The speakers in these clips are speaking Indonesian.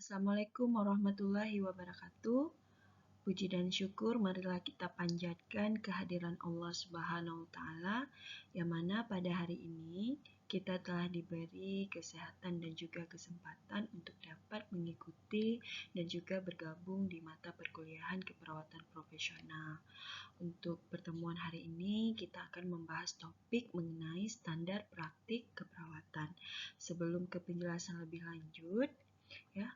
Assalamualaikum warahmatullahi wabarakatuh. Puji dan syukur marilah kita panjatkan kehadiran Allah Subhanahu wa Ta'ala, yang mana pada hari ini kita telah diberi kesehatan dan juga kesempatan untuk dapat mengikuti dan juga bergabung di mata perkuliahan keperawatan profesional. Untuk pertemuan hari ini kita akan membahas topik mengenai standar praktik keperawatan. Sebelum ke penjelasan lebih lanjut, ya,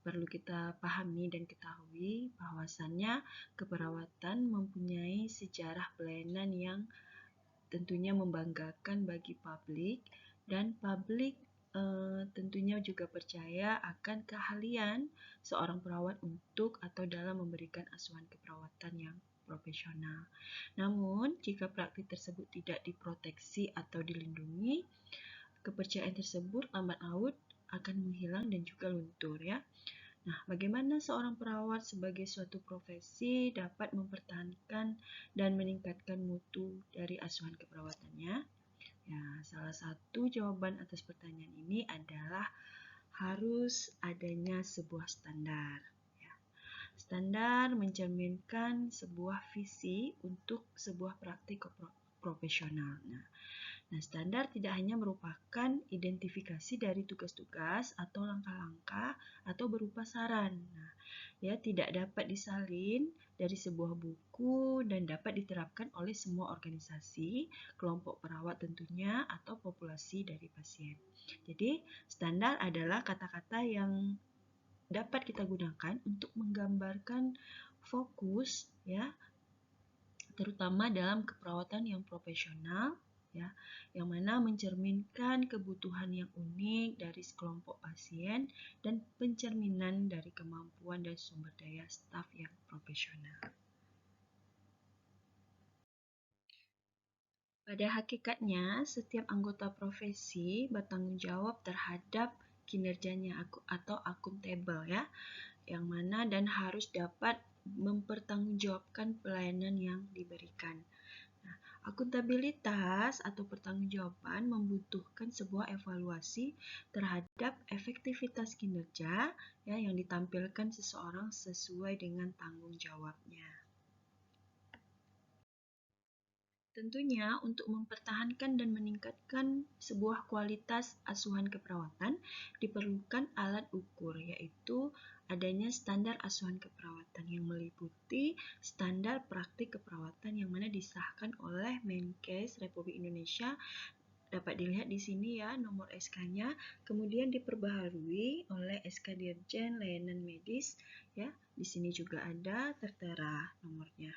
perlu kita pahami dan ketahui bahwasannya keperawatan mempunyai sejarah pelayanan yang tentunya membanggakan bagi publik, dan publik tentunya juga percaya akan keahlian seorang perawat untuk atau dalam memberikan asuhan keperawatan yang profesional. Namun, jika praktik tersebut tidak diproteksi atau dilindungi, kepercayaan tersebut lambat laun akan menghilang dan juga luntur, ya. Nah, bagaimana seorang perawat sebagai suatu profesi dapat mempertahankan dan meningkatkan mutu dari asuhan keperawatannya? Ya, salah satu jawaban atas pertanyaan ini adalah harus adanya sebuah standar. Ya. Standar mencerminkan sebuah visi untuk sebuah praktik profesional. Nah, standar tidak hanya merupakan identifikasi dari tugas-tugas atau langkah-langkah atau berupa saran. Nah, ya, tidak dapat disalin dari sebuah buku dan dapat diterapkan oleh semua organisasi, kelompok perawat tentunya, atau populasi dari pasien. Jadi, standar adalah kata-kata yang dapat kita gunakan untuk menggambarkan fokus, ya, terutama dalam keperawatan yang profesional, ya, yang mana mencerminkan kebutuhan yang unik dari sekelompok pasien dan pencerminan dari kemampuan dan sumber daya staf yang profesional. Pada hakikatnya, setiap anggota profesi bertanggung jawab terhadap kinerjanya atau akuntabel, ya, yang mana dan harus dapat mempertanggungjawabkan pelayanan yang diberikan. Akuntabilitas atau pertanggungjawaban membutuhkan sebuah evaluasi terhadap efektivitas kinerja, ya, yang ditampilkan seseorang sesuai dengan tanggung jawabnya. Tentunya untuk mempertahankan dan meningkatkan sebuah kualitas asuhan keperawatan diperlukan alat ukur, yaitu adanya standar asuhan keperawatan yang meliputi standar praktik keperawatan yang mana disahkan oleh Menkes Republik Indonesia. Dapat dilihat di sini, ya, nomor SK-nya, kemudian diperbaharui oleh SK Dirjen Layanan Medis, ya. Di sini juga ada tertera nomornya.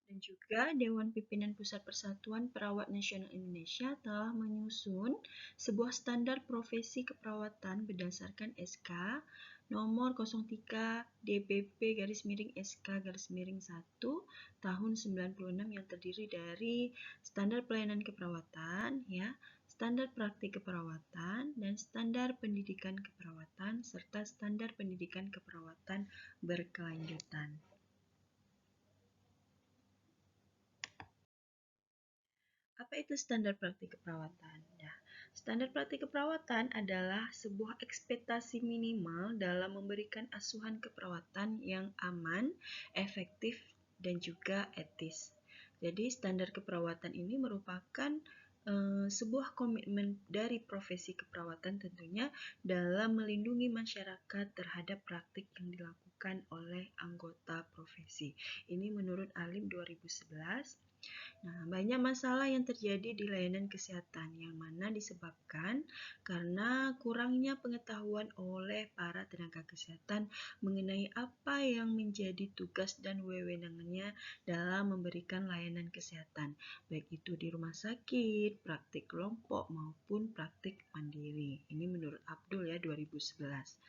Dan juga Dewan Pimpinan Pusat Persatuan Perawat Nasional Indonesia telah menyusun sebuah standar profesi keperawatan berdasarkan SK nomor 03 DBP-SK-1 tahun 96 yang terdiri dari standar pelayanan keperawatan, ya, standar praktik keperawatan, dan standar pendidikan keperawatan, serta standar pendidikan keperawatan berkelanjutan. Apa itu standar praktik keperawatan? Nah, standar praktik keperawatan adalah sebuah ekspektasi minimal dalam memberikan asuhan keperawatan yang aman, efektif, dan juga etis. Jadi, standar keperawatan ini merupakan sebuah komitmen dari profesi keperawatan tentunya dalam melindungi masyarakat terhadap praktik yang dilakukan oleh anggota profesi. Ini menurut Alim 2011. Nah, banyak masalah yang terjadi di layanan kesehatan yang mana disebabkan karena kurangnya pengetahuan oleh para tenaga kesehatan mengenai apa yang menjadi tugas dan wewenangnya dalam memberikan layanan kesehatan, baik itu di rumah sakit, praktik kelompok, maupun praktik mandiri. Ini menurut Abdul, ya, 2011.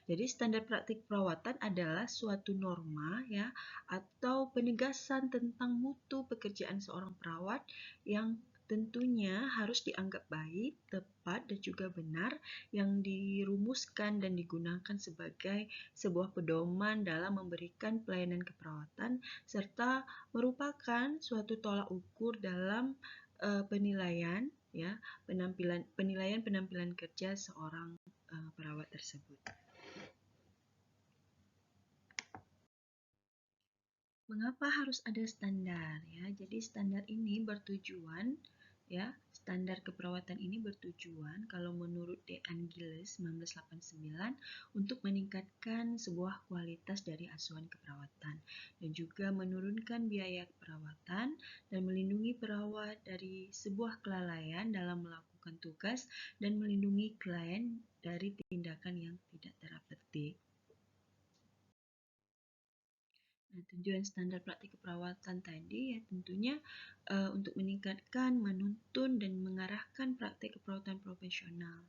Jadi standar praktik perawatan adalah suatu norma, ya, atau penegasan tentang mutu pekerjaan seorang perawat yang tentunya harus dianggap baik, tepat, dan juga benar, yang dirumuskan dan digunakan sebagai sebuah pedoman dalam memberikan pelayanan keperawatan serta merupakan suatu tolak ukur dalam penilaian ya penilaian penampilan kerja seorang perawat tersebut. Mengapa harus ada standar ya? Jadi standar ini bertujuan ya, standar keperawatan ini bertujuan kalau menurut De Angelis 1989 untuk meningkatkan sebuah kualitas dari asuhan keperawatan dan juga menurunkan biaya perawatan dan melindungi perawat dari sebuah kelalaian dalam melakukan tugas dan melindungi klien dari tindakan yang tidak terpetik. Nah, tujuan standar praktik keperawatan tadi ya tentunya untuk meningkatkan, menuntun, dan mengarahkan praktik keperawatan profesional.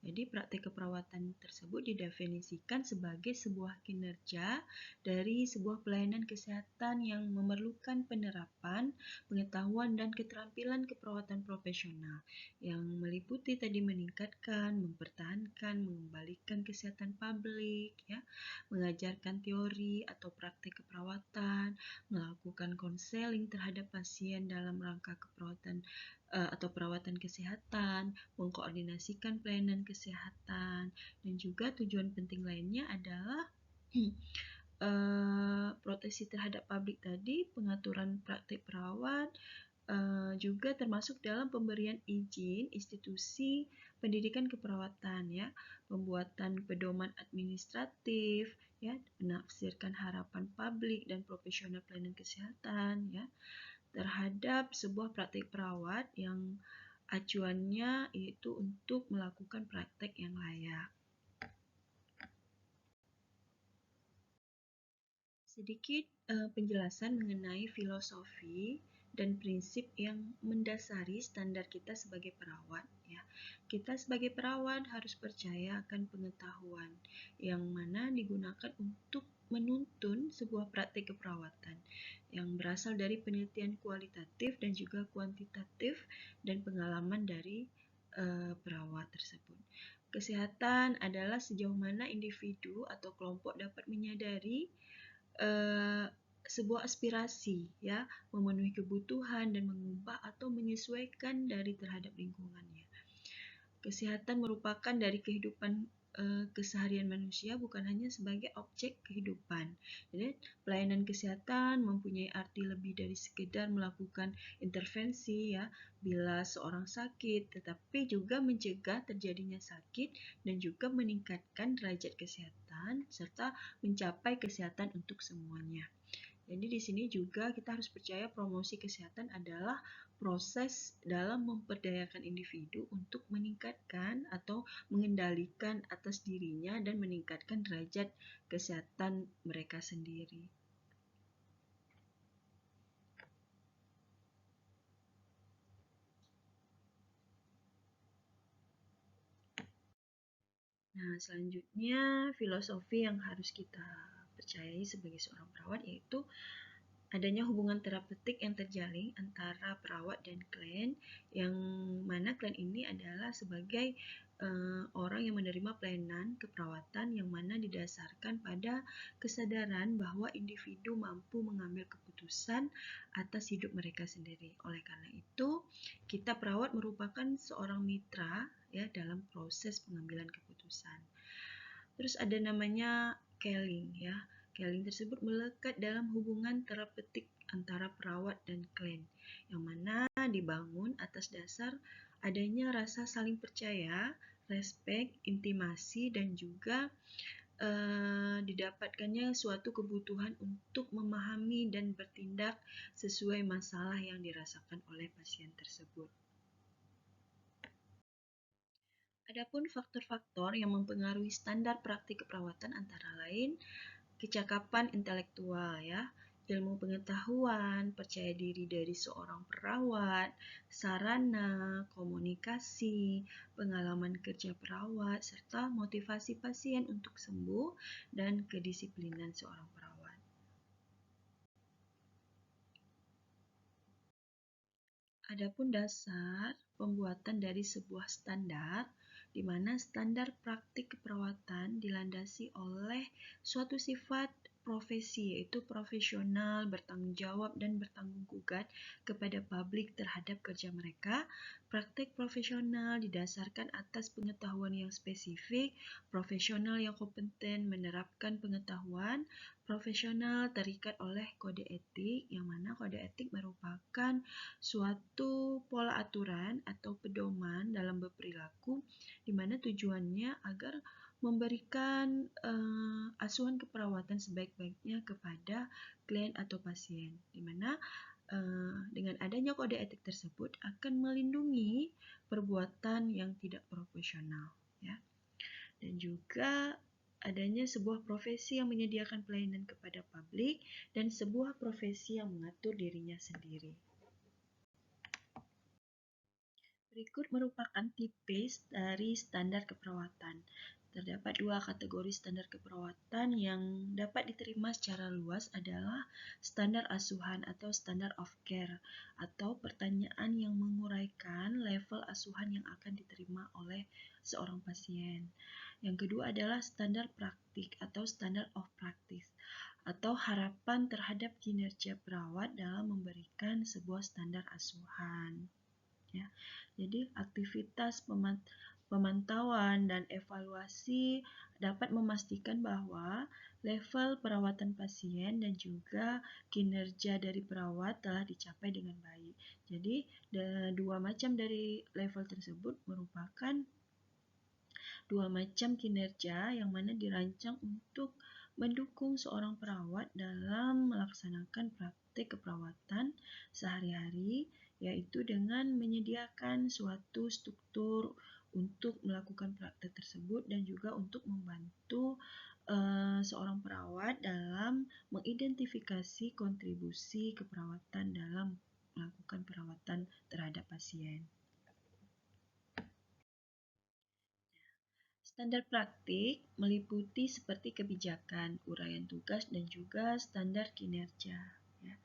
Jadi praktik keperawatan tersebut didefinisikan sebagai sebuah kinerja dari sebuah pelayanan kesehatan yang memerlukan penerapan, pengetahuan, dan keterampilan keperawatan profesional yang meliputi tadi meningkatkan, mempertahankan, mengembalikan kesehatan publik, ya, mengajarkan teori atau praktik keperawatan, melakukan konseling terhadap pasien dalam rangka keperawatan atau perawatan kesehatan, mengkoordinasikan pelayanan kesehatan, dan juga tujuan penting lainnya adalah proteksi terhadap publik tadi, pengaturan praktik perawat, juga termasuk dalam pemberian izin institusi pendidikan keperawatan ya, pembuatan pedoman administratif ya, menafsirkan harapan publik dan profesional pelayanan kesehatan ya terhadap sebuah praktik perawat yang acuannya yaitu untuk melakukan praktek yang layak. Sedikit penjelasan mengenai filosofi dan prinsip yang mendasari standar kita sebagai perawat ya. Kita sebagai perawat harus percaya akan pengetahuan yang mana digunakan untuk menuntun sebuah praktik keperawatan yang berasal dari penelitian kualitatif dan juga kuantitatif dan pengalaman dari perawat tersebut. Kesehatan adalah sejauh mana individu atau kelompok dapat menyadari sebuah aspirasi ya, memenuhi kebutuhan dan mengubah atau menyesuaikan dari terhadap lingkungannya. Kesehatan merupakan dari kehidupan keseharian manusia, bukan hanya sebagai objek kehidupan. Jadi pelayanan kesehatan mempunyai arti lebih dari sekedar melakukan intervensi ya bila seorang sakit, tetapi juga mencegah terjadinya sakit dan juga meningkatkan derajat kesehatan serta mencapai kesehatan untuk semuanya. Jadi di sini juga kita harus percaya promosi kesehatan adalah proses dalam memperdayakan individu untuk meningkatkan atau mengendalikan atas dirinya dan meningkatkan derajat kesehatan mereka sendiri. Nah, selanjutnya filosofi yang harus kita percayai sebagai seorang perawat yaitu adanya hubungan terapeutik yang terjalin antara perawat dan klien, yang mana klien ini adalah sebagai orang yang menerima pelayanan keperawatan yang mana didasarkan pada kesadaran bahwa individu mampu mengambil keputusan atas hidup mereka sendiri. Oleh karena itu, kita perawat merupakan seorang mitra ya dalam proses pengambilan keputusan. Terus ada namanya caring ya. Caring tersebut melekat dalam hubungan terapeutik antara perawat dan klien, yang mana dibangun atas dasar adanya rasa saling percaya, respek, intimasi, dan juga didapatkannya suatu kebutuhan untuk memahami dan bertindak sesuai masalah yang dirasakan oleh pasien tersebut. Adapun faktor-faktor yang mempengaruhi standar praktik keperawatan antara lain kecakapan intelektual ya, ilmu pengetahuan, percaya diri dari seorang perawat, sarana, komunikasi, pengalaman kerja perawat, serta motivasi pasien untuk sembuh dan kedisiplinan seorang perawat. Adapun dasar pembuatan dari sebuah standar, di mana standar praktik keperawatan dilandasi oleh suatu sifat profesi, yaitu profesional, bertanggung jawab, dan bertanggung gugat kepada publik terhadap kerja mereka. Praktek profesional didasarkan atas pengetahuan yang spesifik, profesional yang kompeten menerapkan pengetahuan, profesional terikat oleh kode etik, yang mana kode etik merupakan suatu pola aturan atau pedoman dalam berperilaku, di mana tujuannya agar memberikan asuhan keperawatan sebaik-baiknya kepada klien atau pasien, di mana dengan adanya kode etik tersebut akan melindungi perbuatan yang tidak profesional, ya. Dan juga adanya sebuah profesi yang menyediakan pelayanan kepada publik dan sebuah profesi yang mengatur dirinya sendiri. Berikut merupakan tipe dari standar keperawatan. Terdapat dua kategori standar keperawatan yang dapat diterima secara luas adalah standar asuhan atau standard of care, atau pertanyaan yang menguraikan level asuhan yang akan diterima oleh seorang pasien. Yang kedua adalah standar praktik atau standard of practice, atau harapan terhadap kinerja perawat dalam memberikan sebuah standar asuhan. Ya, jadi aktivitas pemantauan dan evaluasi dapat memastikan bahwa level perawatan pasien dan juga kinerja dari perawat telah dicapai dengan baik. Jadi, dua macam dari level tersebut merupakan dua macam kinerja yang mana dirancang untuk mendukung seorang perawat dalam melaksanakan praktik keperawatan sehari-hari, yaitu dengan menyediakan suatu struktur untuk melakukan praktik tersebut dan juga untuk membantu seorang perawat dalam mengidentifikasi kontribusi keperawatan dalam melakukan perawatan terhadap pasien. Standar praktik meliputi seperti kebijakan, uraian tugas, dan juga standar kinerja. Ya.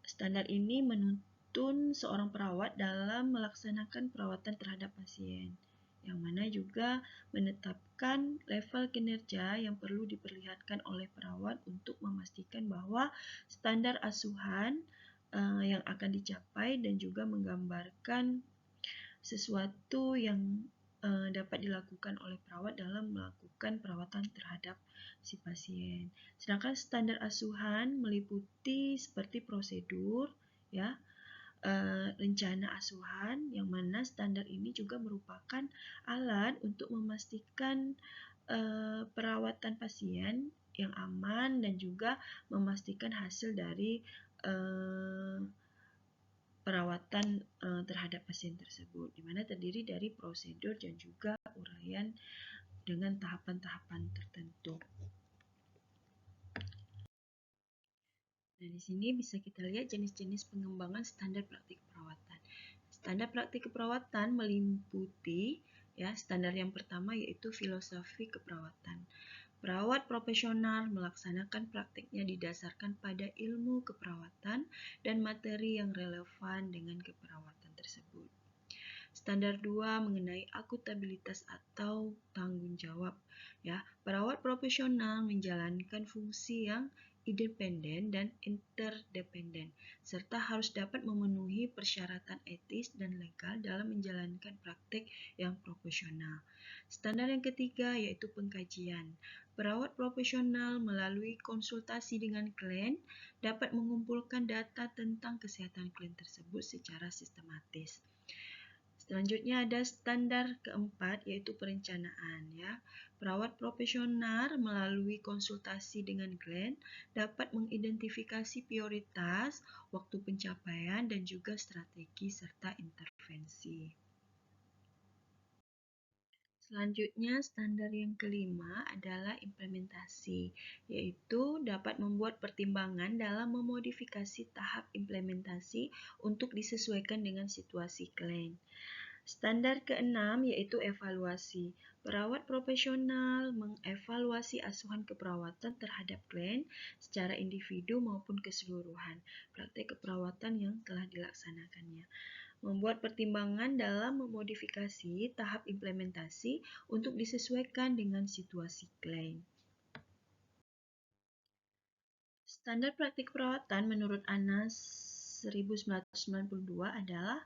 Standar ini menuntun seorang perawat dalam melaksanakan perawatan terhadap pasien, yang mana juga menetapkan level kinerja yang perlu diperlihatkan oleh perawat untuk memastikan bahwa standar asuhan yang akan dicapai dan juga menggambarkan sesuatu yang dapat dilakukan oleh perawat dalam melakukan perawatan terhadap si pasien. Sedangkan standar asuhan meliputi seperti prosedur, ya, rencana asuhan, yang mana standar ini juga merupakan alat untuk memastikan perawatan pasien yang aman dan juga memastikan hasil dari perawatan terhadap pasien tersebut, di mana terdiri dari prosedur dan juga uraian dengan tahapan-tahapan tertentu. Nah, di sini bisa kita lihat jenis-jenis pengembangan standar praktik keperawatan. Standar praktik keperawatan meliputi, ya, standar yang pertama yaitu filosofi keperawatan. Perawat profesional melaksanakan praktiknya didasarkan pada ilmu keperawatan dan materi yang relevan dengan keperawatan tersebut. Standar 2 mengenai akuntabilitas atau tanggung jawab. Ya, perawat profesional menjalankan fungsi yang independen dan interdependen, serta harus dapat memenuhi persyaratan etis dan legal dalam menjalankan praktik yang profesional. Standar yang ketiga yaitu pengkajian. Perawat profesional melalui konsultasi dengan klien dapat mengumpulkan data tentang kesehatan klien tersebut secara sistematis. Selanjutnya ada standar keempat yaitu perencanaan, ya. Perawat profesional melalui konsultasi dengan klien dapat mengidentifikasi prioritas, waktu pencapaian, dan juga strategi serta intervensi. Selanjutnya, standar yang kelima adalah implementasi, yaitu dapat membuat pertimbangan dalam memodifikasi tahap implementasi untuk disesuaikan dengan situasi klien. Standar keenam yaitu evaluasi. Perawat profesional mengevaluasi asuhan keperawatan terhadap klien secara individu maupun keseluruhan praktik keperawatan yang telah dilaksanakannya. Membuat pertimbangan dalam memodifikasi tahap implementasi untuk disesuaikan dengan situasi klien. Standar praktik perawatan menurut ANAS 1992 adalah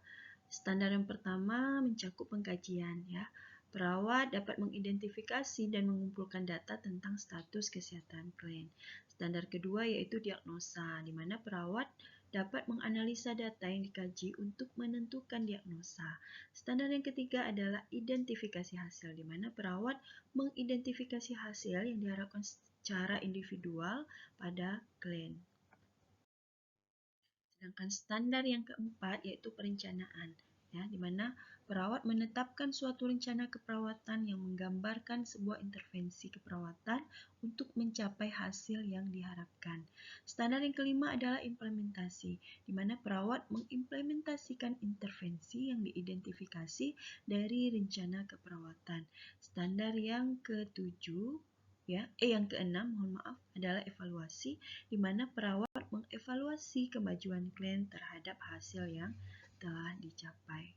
standar yang pertama mencakup pengkajian ya. Perawat dapat mengidentifikasi dan mengumpulkan data tentang status kesehatan klien. Standar kedua yaitu diagnosa, di mana perawat dapat menganalisa data yang dikaji untuk menentukan diagnosa. Standar yang ketiga adalah identifikasi hasil, di mana perawat mengidentifikasi hasil yang diharapkan secara individual pada klien. Sedangkan standar yang keempat yaitu perencanaan, ya, di mana perawat menetapkan suatu rencana keperawatan yang menggambarkan sebuah intervensi keperawatan untuk mencapai hasil yang diharapkan. Standar yang kelima adalah implementasi, di mana perawat mengimplementasikan intervensi yang diidentifikasi dari rencana keperawatan. Standar yang ketujuh yang keenam, adalah evaluasi, di mana perawat mengevaluasi kemajuan klien terhadap hasil yang telah dicapai.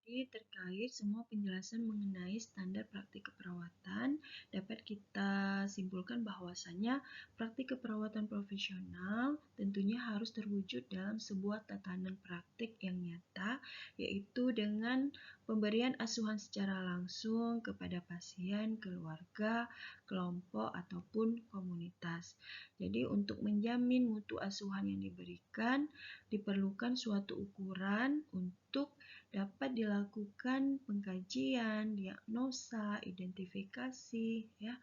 Jadi terkait semua penjelasan mengenai standar praktik keperawatan, dapat kita simpulkan bahwasannya praktik keperawatan profesional tentunya harus terwujud dalam sebuah tatanan praktik yang nyata, yaitu dengan pemberian asuhan secara langsung kepada pasien, keluarga, kelompok, ataupun komunitas. Jadi untuk menjamin mutu asuhan yang diberikan, diperlukan suatu ukuran untuk dapat dilakukan pengkajian, diagnosa, identifikasi, ya,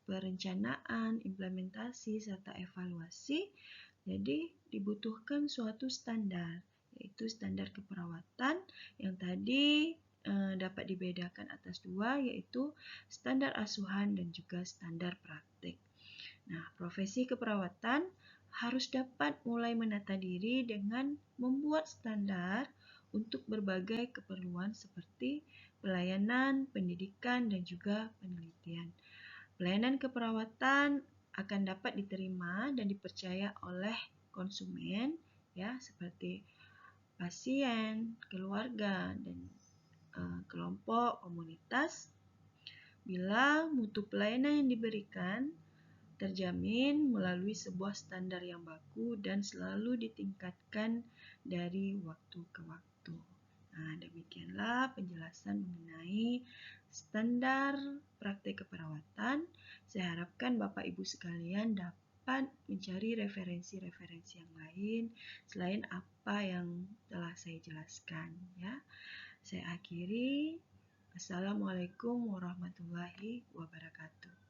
perencanaan, implementasi, serta evaluasi. Jadi dibutuhkan suatu standar, yaitu standar keperawatan yang tadi dapat dibedakan atas dua, yaitu standar asuhan dan juga standar praktik. Nah, profesi keperawatan harus dapat mulai menata diri dengan membuat standar untuk berbagai keperluan seperti pelayanan, pendidikan, dan juga penelitian. Pelayanan keperawatan akan dapat diterima dan dipercaya oleh konsumen, ya, seperti pasien, keluarga, dan kelompok komunitas bila mutu pelayanan yang diberikan terjamin melalui sebuah standar yang baku dan selalu ditingkatkan dari waktu ke waktu. Nah, demikianlah penjelasan mengenai standar praktik keperawatan. Saya harapkan Bapak Ibu sekalian dapat mencari referensi-referensi yang lain selain apa yang telah saya jelaskan, ya. Saya akhiri. Assalamualaikum warahmatullahi wabarakatuh.